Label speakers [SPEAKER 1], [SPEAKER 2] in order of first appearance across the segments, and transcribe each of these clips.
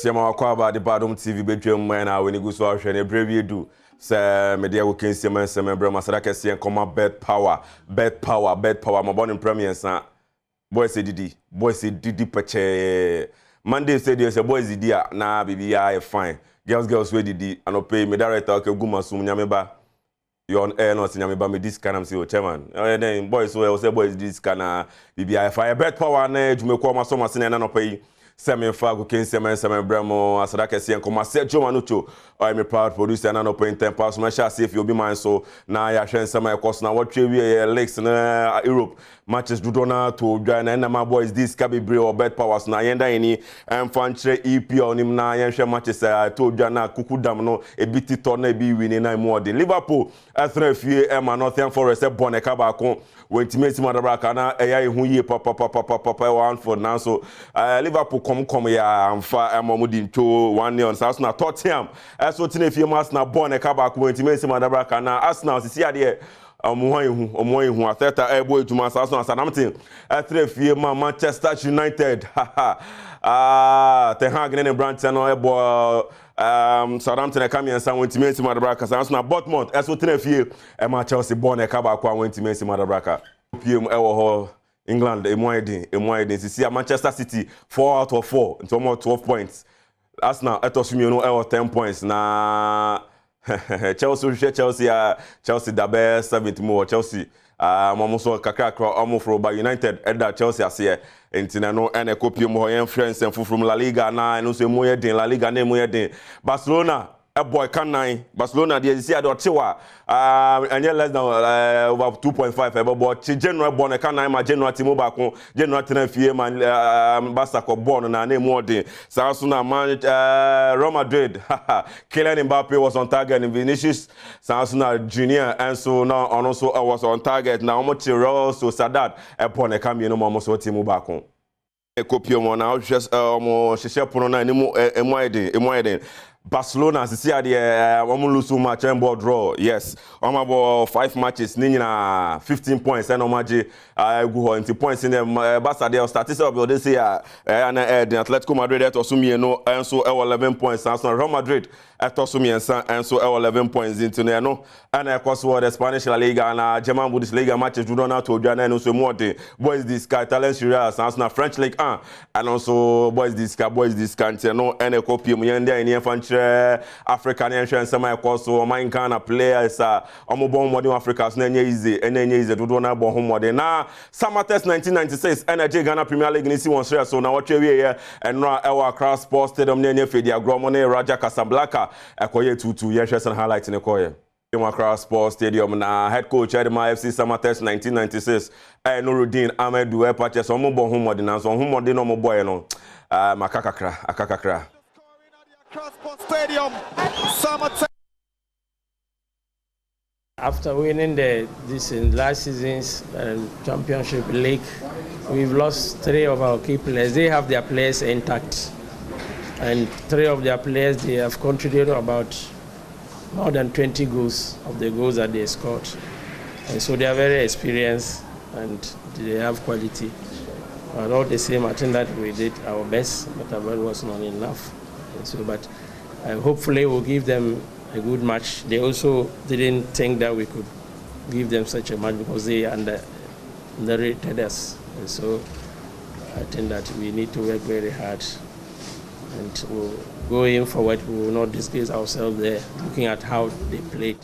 [SPEAKER 1] Yes, I'm about the Badwam TV bedroom man. When you go to our channel, brave do. Sir, media will can see my son, Brahma Sadaka, and come up bed power. My born in premier, son. Boy, say Didi, Pache. Monday said, yes, a boy's idea. Nah, BBI, fine. Girls, where Didi, and pay me director, okay, Guma, soon, Yameba. You're on air, not in Yameba, me this kind of see, chairman. And then, boys, well, say, boys, this kind of BBI, fire, bed power, and edge, me call my summer, and no pay. Semi Fago King Semi Bremo, Asadaka Sian, Coma Sergio Manucho, I'm a proud producer and an open 10 pounds. My shall see if you'll be mine. So now I shall send my course now. What you lakes in Europe matches do not to join and my boys this Cabby or bed powers. Now, and any and Fantre EP on him now. And share matches. I told Jana Kuku Damno a bit torn be winning more. The Liverpool at 3 Emma Northern Forest, a Bonacabacon. When Timothy Madabracana, a who ye papa one for now. So Liverpool come ya and far Mamudin to 1 year on South now. Tottenham, as what if you must now born a cabak when Timothy Madabracana, as now, see idea. Who are theta airboy to my South and Southampton at 3 Manchester United. The Hagen and Branton or Southampton coming and some to Messi Madabraka. Sounds now Botmont as what and my Chelsea born a cabak went to Messi Madabraka. PM England, a Moedin, see Manchester City 4 out of 4, it's almost 12 points. That's now at us, 10 points. Now Chelsea, the best 70 more. Chelsea, Mamuso Kakakra, Amofro by United, Edda Chelsea, as here. And Tinano and a copy of friends and from La Liga now, and also Moyedin, La Liga name Moyedin. Barcelona. A boy can nine Barcelona, the Chiwa, and yet less than over 2.5 ever, but general born a can nine, my general Timobacon, general Tenefie, man, Bassako born and a name more day. Sansuna man, Real Madrid, Kylian Mbappe was on target, and Vinicius, Sansuna Junior, and so now, and also I was on target. Now, much so Sadat, upon a cameo, no more so Timobacon. A copy of one now, just almost Shishapon and Barcelona, see the lose match and ball draw. Yes, I'm about 5 matches, Nina 15 points, and Omaji, I go into points in the Barca. They statistics of this year, and the Atletico Madrid at Osumi, and so 11 points, and Real Madrid at Osumi, and so 11 points into Nano, and of course, the Spanish La Liga and German Bundesliga matches do not to Jana and also more. Boys, this guy, talent, and French League 1, and also boys, this guy, and a copy of Muyende in the African and semi course so my kind of players born modern Africa so easy to do na born home modern now summer test 1996 energy Ghana Premier League ni si won so na what we here and now our Accra Sports Stadium near Fedia Gromone Raja Casablanca ekoye 2-2 yes and highlight in ekoye Accra Sports Stadium na head coach Adom FC summer test 1996 Nuruddin Amedu purchase born home modern so home modern no boy no akakakra Stadium.
[SPEAKER 2] After winning this in last season's championship league, we've lost 3 of our key players. They have their players intact, and 3 of their players they have contributed about more than 20 goals of the goals that they scored, and so they are very experienced and they have quality. But all the same, I think that we did our best, but our best was not enough. So, but hopefully we'll give them a good match. They also didn't think that we could give them such a match because they underrated us. And so I think that we need to work very hard, and we'll going forward, we will not disgrace ourselves there, looking at how they played.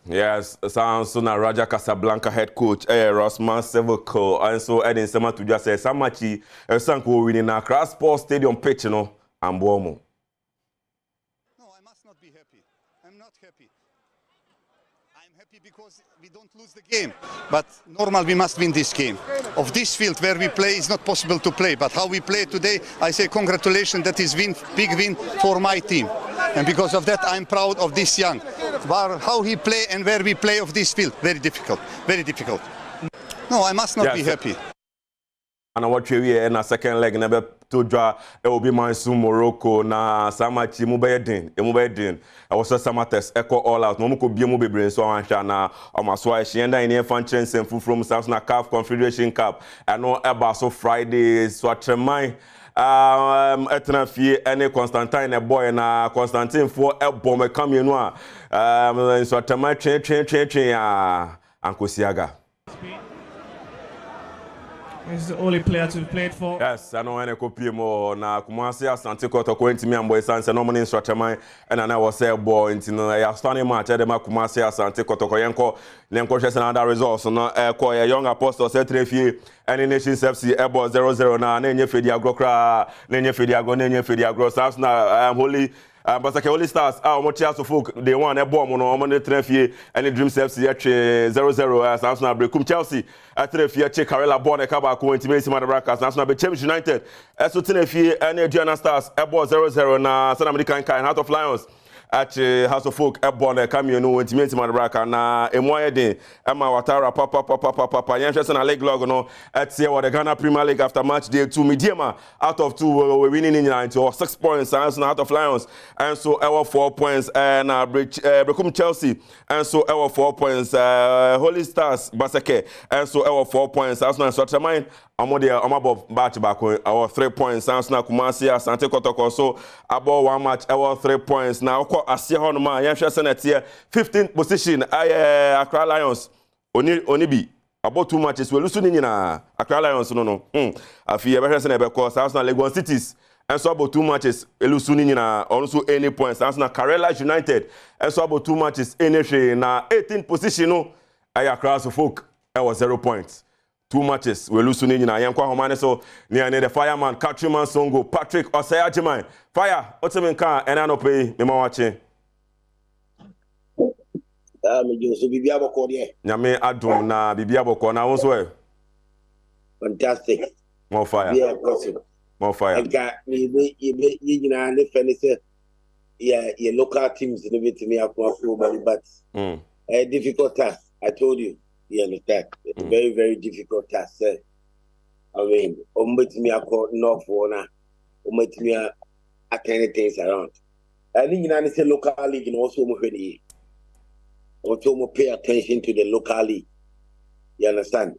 [SPEAKER 1] Yes, sounds so now Raja Casablanca head coach Rosman Sevoko, and so Edin Sema to just say Samachi Sanko winning Accra Sports Stadium pitch, you know. Ambomo.
[SPEAKER 3] No, I must not be happy. I'm not happy. I'm happy because we don't lose the game. But normal, we must win this game. Of this field where we play, it's not possible to play. But how we play today, I say congratulations. That is big win for my team. And because of that, I'm proud of this young. How he play and where we play of this field, very difficult. Very difficult. No, I must not be happy.
[SPEAKER 1] ana watwe wie na second leg na be to dwa e obi mansu Morocco na samachi mu be den e was Samatex echo all out no mu ko bie mu bebre so anhwa na omaso a hye ndan ne fan chensen fufuro mu Samson na CAF Confederation Cup ano eba so Friday so atreman etna fie ene Constantine e boy na Constantine for ebo me kamienu a so atreman twen a Ankosiaga.
[SPEAKER 4] He's the only player to have played for.
[SPEAKER 1] Yes, I know any copy more na Kumasi Asante Kotoko ntimi ambo esanse no money instructorman and na was say boy ntino ya stunning match e ma Kumasi Asante Kotoko yenko hwese na other results no call young apostle say trefie any Nations FC ebo 0-0 na enye fedi agro kra na enye fedi agro South na holy but like Holy Stars omo Chiaso folk they won e bomb no omo ne trefie any Dreams FC e 0-0 South na Brekum Chelsea trefie che Karela born e ka ba ko ntimi esi Madabraka South na be Champions United so trefie any Adriana Stars ebo 0-0 na San American Kai Heart of Lions at House of Folk ebon e kamienu ntimi esi Madabraka na emoye den Emma Watara papa yenhwese na league log no at what the Ghana Premier League after match day 2 Mediema out of 2 we winning in into 6 points and so Heart of Lions and so our 4 points and Brekum Chelsea and so our 4 points Holy Stars Baseke and so our 4 points as now such a mind amabo batch back our 3 points and so Kumasi Asante Kotoko so about one match our 3 points now asia hono ma yenhwese na tie 15th position Accra Lions oni bi about 2 matches we lose ni nyina Accra Lions no afi e behwese na be call Arsenal Legon Cities and so about 2 matches elusu ni nyina also any points Arsenal Karela United and so about 2 matches any hwe na 18th position no Accra Folk was 0 points 2 matches we lose ni nyina yenkwa homane so near the fireman Countryman Songo Patrick Osayajiman fire otemen kan ena no pay me ma wache
[SPEAKER 5] me jo so bibia boko de
[SPEAKER 1] nyame adom na bibia boko na won so e
[SPEAKER 5] fantastic
[SPEAKER 1] more fire
[SPEAKER 5] yeah possible
[SPEAKER 1] more fire
[SPEAKER 5] ga me nyina ne fe ne se yeah local teams ne bit me akwa but a difficult task I told you. You understand? It's a very, very difficult task. I mean, me north for me attend things around. I think you say local league and also pay attention to the local league. You understand?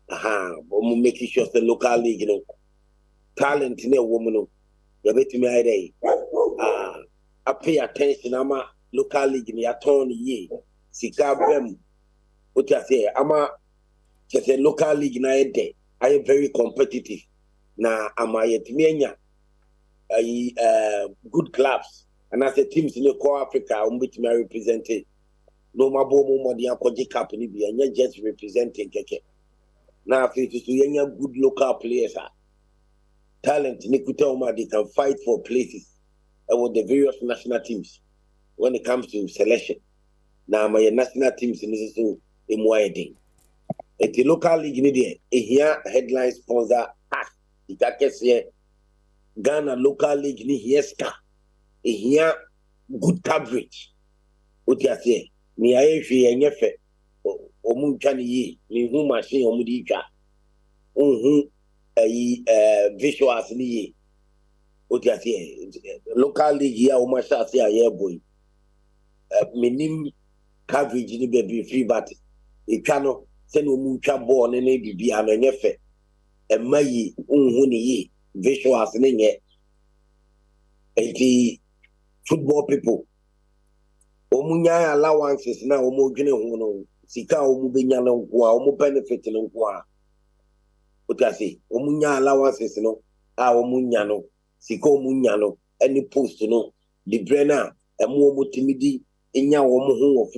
[SPEAKER 5] Making sure the local league, talent in a woman, you bet me I pay attention. I'm a local league in the attorney ye. Sikabem. What I say, just a local league na ede. I am very competitive. Na yetimienya good clubs. And as a teams in the core Africa, which me represented. No mabo mo di akwaji cup ni bi anya just representing keke. Na afi to yenya good local players talent ni kuta they can fight for places with the various national teams when it comes to selection. Na my national teams in this so emwaeding. At the local league ni here headline sponsor ikakese Ghana local league ni hieska here good coverage. What you say? Ni ayehwe enyefe omu twa ni yi ni hu machine omu di twa visuals ni yi. What you say? Local league here omu sha say aye boy minim coverage ni be free but etwa no se no mu twa ball ne bibia no enyefe emayi hu ni yi visuals ni nye enti football people omunya allowances na omodwene ho no sika omubenya no nko a omu benefit no nko a otase omunya allowances no a omunya no sika omunya no any post no the brainer emu omutimidi enya omu ho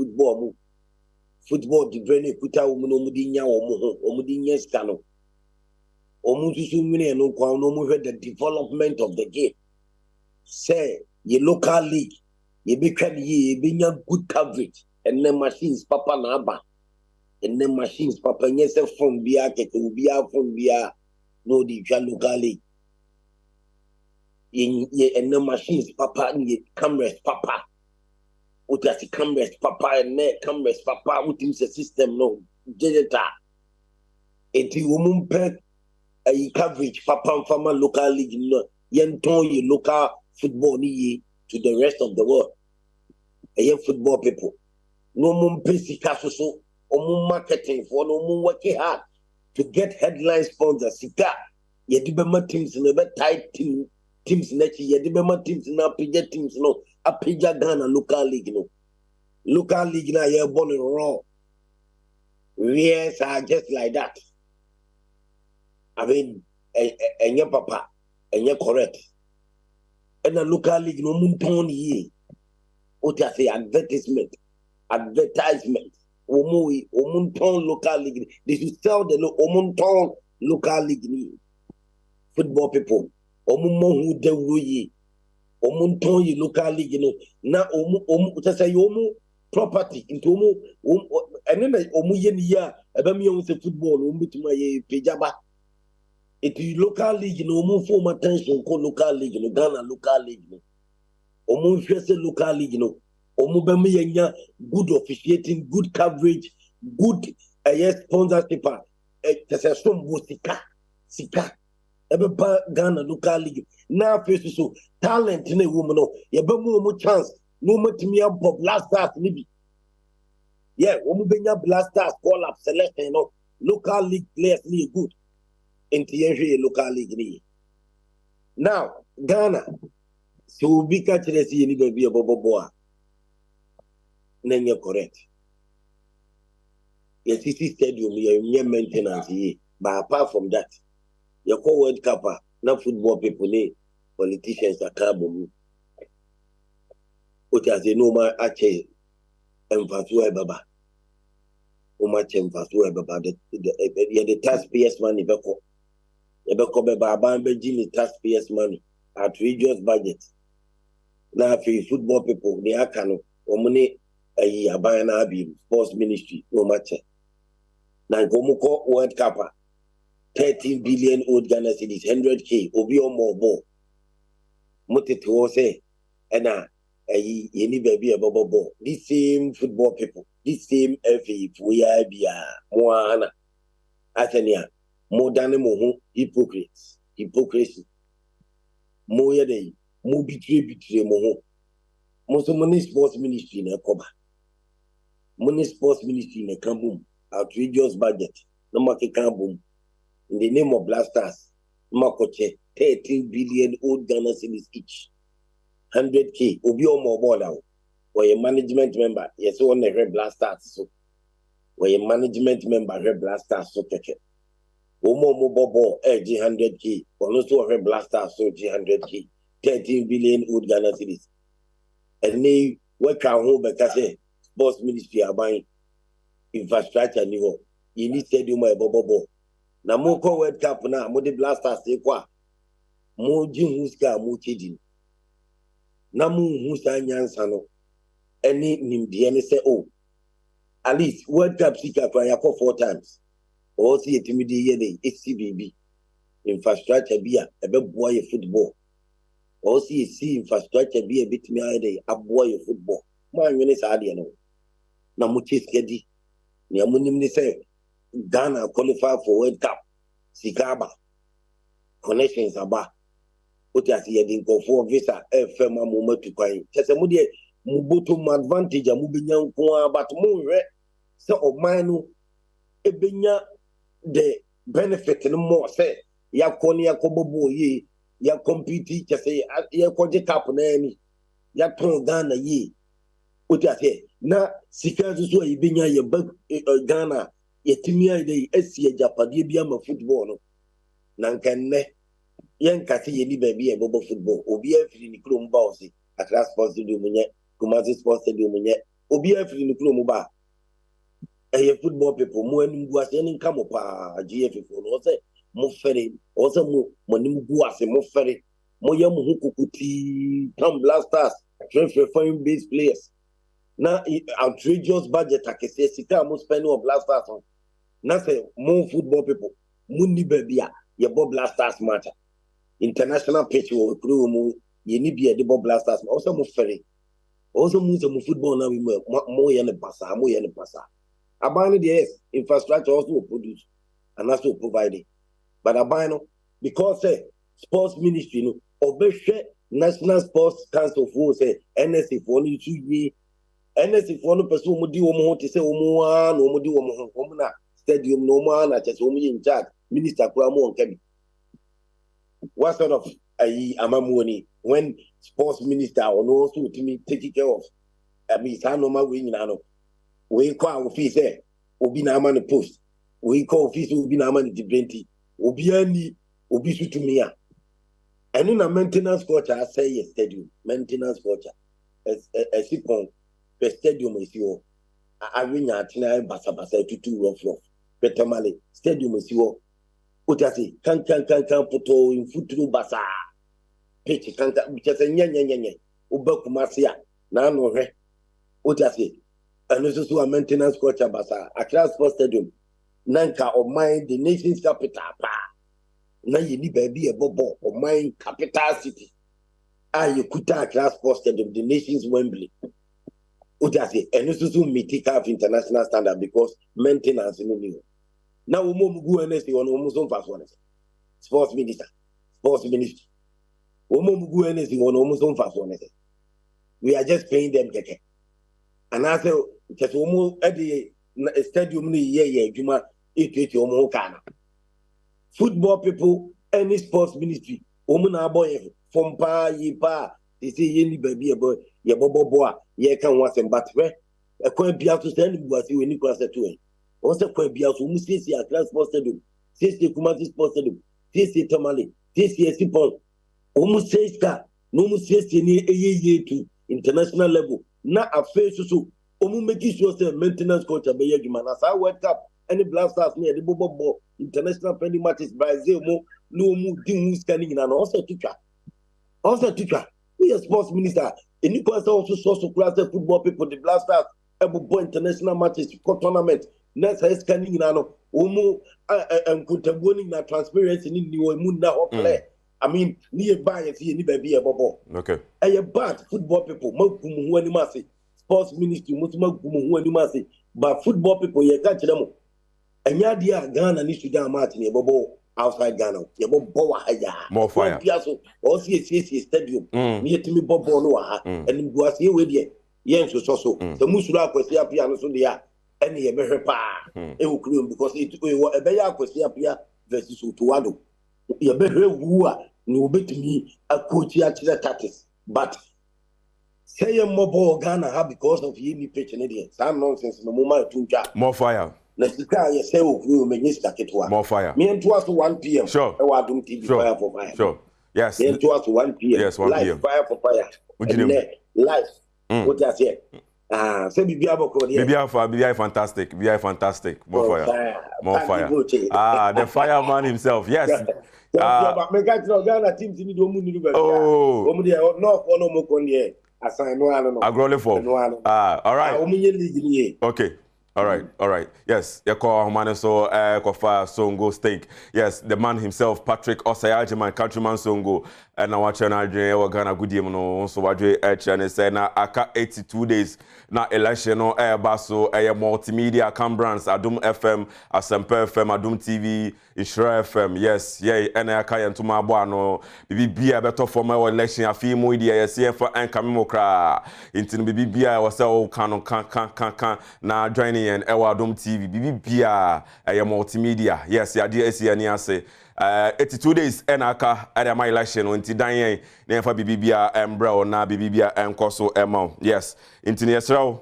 [SPEAKER 5] football the brainer kuta omu no omudi nya omu ho omudi nya sika no omu susu nwene no nko no omu the development of the game say ye local league ye be can ye be good coverage and then machines papa na aba and then machines papa yes from bia keke bia from bia no the local league ye and then machines papa ye cameras papa uta si cameras papa and ne cameras papa utim se system no digital enti womum pe a coverage papa farmer local league no yen ton ye local football ni to the rest of the world. A football people. No more pesika so or marketing for no more working hard to get headline sponsors. Sika Yedibema teams in a tight teams next year. Yedibema teams in Apija teams no Apija Ghana local league no. Local league now you're born in raw. Yes, are just like that. I mean, and your papa, and you're correct. And the local league no moon ye. What I say advertisement. Omunton local league. They should sell the Omunton local league. Football people. Omumo de Ruyi. Omunton local league. Na omu property into and then yen year about football pejaba. It is local league no more form attention called local league no Ghana local league no. Local league no. Good officiating, good coverage, good sponsorship. Sika. Ghana local league. Now face so talent in a woman. You have more chance. No more to me up blasters maybe. Yeah, Omubenya blasters call up selection. Local league players need good. Into local league. Now Ghana. So we catch the see any baby boy. Then you're correct. Yes, city stadium, you're maintenance here. But apart from that, your call World Cup, not football people, politicians are carbon. What as they know, my ache and Fatua Baba. O much and Fatua Baba, the taxpayers' money, Beko. Ebeko Baba, Jimmy taxpayers' money, outrageous budget. Now, for football people, they are kind of money. Abana sports ministry no matter. Now Gomuko World Cup 13 billion old Ghana cedis 100K obi or more ball. Mote to say and any baby a bubble ball. This same football people, this same FA we are Moana Athenia more than hypocrites, hypocrisy. More day, more betray moho. Most money sports ministry in a cover. Money sports ministry in a camboom, outrageous budget, no market camboom. In the name of blasters, Makoche, 13 billion old Ghana cedis each. 100K, Obi or more ball now. Or a management member, yes, on the red blasters. So, or a management member, red blasters, so take it. Omo mobile ball, 100K, or also a red blasters, so 100K. 13 billion old Ghana cedis. And they work out home because sports ministry are buying infrastructure new. You need stadium my bubble. Now more World Cup now, more the blasters say quoi? More Jim Huska, more changing. Now more Husa Yansano. Any Nimdiana say, oh, at least World Cup seeker for 4 times. Or see a timidity, HCBB. Infrastructure be a big boy football. Or see infrastructure be a bit me a boy football. My units are the no. Namuchis Gedi. Niamunim say Ghana qualify for World Cup. Sikaba. Connections about. What I see a go for visa, FM moment to cry. Chesamudi Mubutum advantage, a Mubinya, but more so of mine. Ebinya the benefit no more say. Yakonia Kobo ye. Ya compete just say ya koje cap na ni ya ton Ghana ye oti ase na sika so ibinya ye Ghana ye timia dey esi Japade bia ma football no na nkanne ye nkase ye ni ba bia bobo football obi afiri ni krom ba osi Accra Sports Stadium munye Kumasi Sports Stadium munye obi afiri ni krom ba football people mo anu gu ase ni nkamo pa GF for no say mo fere also mo nim gu ase mo fere mo yam hu kukuti tam blasters transfer foreign base players na outrageous budget akese sika mo spend on blasters on na say mo football people mo ni ba bia ye bo blasters match international pitch wo kru mo ye ni bia de bo blasters also mo fere also mo football na we mo ye ne pasa abani the infrastructure also produce and also providing. but aban no because sports ministry no obehwe National Sports Council for say NSC for no two NSC for no person mu di wo ho te say wo mu no mu di wo ho na stadium no mu na che so mu in charge minister kura mu on kabi. What sort of amamoni when sports minister or no so to me take care of sa normal way nyina no we call office obi na ama post we call office obi na ama debate obi ani obi su to me and in a maintenance culture I say yes stadium maintenance culture as sipon the stadium is yo awinya atina basa tutu rough betamale stadium is yo utasi kan poto in futuru basa pitch kan just nya ubakumasiya na no hwe utasi and also so a maintenance culture basa Accra Sports Stadium nanka of mine the nation's capital pa na yini baby a bobo of mine capital city kuta Accra Sports Stadium the nation's Wembley utasi and also so meet of international standard because maintenance in the now we go NSC on almost on fast one sports ministry we go NSC on almost on fast one we are just paying them keke and I say just almost at the stadium ni ye juma 8 omo kana football people any sports ministry omo na boy from pa yipa they say ye ni baby ye bobo a ye kan wasem but we e kwa bia to stand buasi we ni kwa setu also kwa bia so mu sisi Accra Sports Stadium sisi Kumasi Sports Stadium sisi Tamale sisi Sipon omu sisi no mu sisi ni eye to international level na aface so omu make sure say maintenance culture be yadwuma na sa World Cup any Black Stars ni de bobo international friendly matches Brazil mo no mu din mu scanning na also teacher we are sports minister any person also so class football people the Black Stars ebo international matches tournament next is scanning na no omu enkutaboni na transparency ni mu na hokle I mean ni e buy see ni baby e bobo
[SPEAKER 1] okay
[SPEAKER 5] bad football people makum hu ani mase sports ministry makum hu ani mase but football people ye ka kire mo anya dia Ghana ni Sudan match ni bobo outside Ghana ye bobo wa haya
[SPEAKER 1] more fire
[SPEAKER 5] so o see stadium ni etimi bobo no wa ha and go ase we de ye so so musuru akwasi apia no so de ya and ye be pa e wo kuru because it e be ya akwasi apia versus Otuwado ye be wu a ni obetumi akochi akire tactics but say ye mobile Ghana ha because of ye ni pitch ni there some nonsense no moment to ja
[SPEAKER 1] more fire
[SPEAKER 5] na sika ye say wo kuru me nyista ketwa
[SPEAKER 1] more fire
[SPEAKER 5] me nto aso 1 p.m.
[SPEAKER 1] sure
[SPEAKER 5] e wa Adom TV
[SPEAKER 1] sure.
[SPEAKER 5] fire for fire
[SPEAKER 1] sure yes
[SPEAKER 5] me nto aso 1 p.m.
[SPEAKER 1] yes 1 p.m.
[SPEAKER 5] live fire for fire live what I say say bibia boko there
[SPEAKER 1] bibia fantastic more fire the fireman himself yes
[SPEAKER 5] but me got no Ghana team ni do mu ni do
[SPEAKER 1] oh
[SPEAKER 5] omu there no for no mo kon there asan no ano no
[SPEAKER 1] agrole form all right
[SPEAKER 5] omu ye league ni
[SPEAKER 1] okay all right yes yako homane so kofa Songo stake yes the man himself Patrick Osayaje my countryman Songo na wacha na adwen e Ghana gudiem no so wadwe chane say na aka 82 days na election no ba so multimedia Cambrans Adom FM Asempa FM Adom TV Ishra FM yes ena aka yentuma abo ano bibia beto for my election afi mo dia yes for enkamemokra intini bibia wase o kan na joining and Adom TV bibia multimedia yes ya dia esi ani ase 82 days enaka at my election until dan na fa bibia embra na bibia enkoso ema yes into yesraw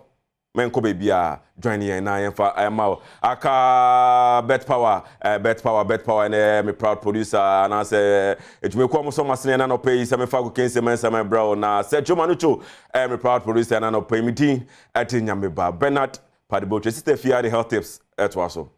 [SPEAKER 1] menko bibia join yen na fa ema aka bet power and me proud producer and I say ejumeko am so masene na no pay se me fa go kense man se me bra na se chumanucho me proud producer na no pay me din atinya me ba Bernard Padibotwe sister fia the health tips etwaso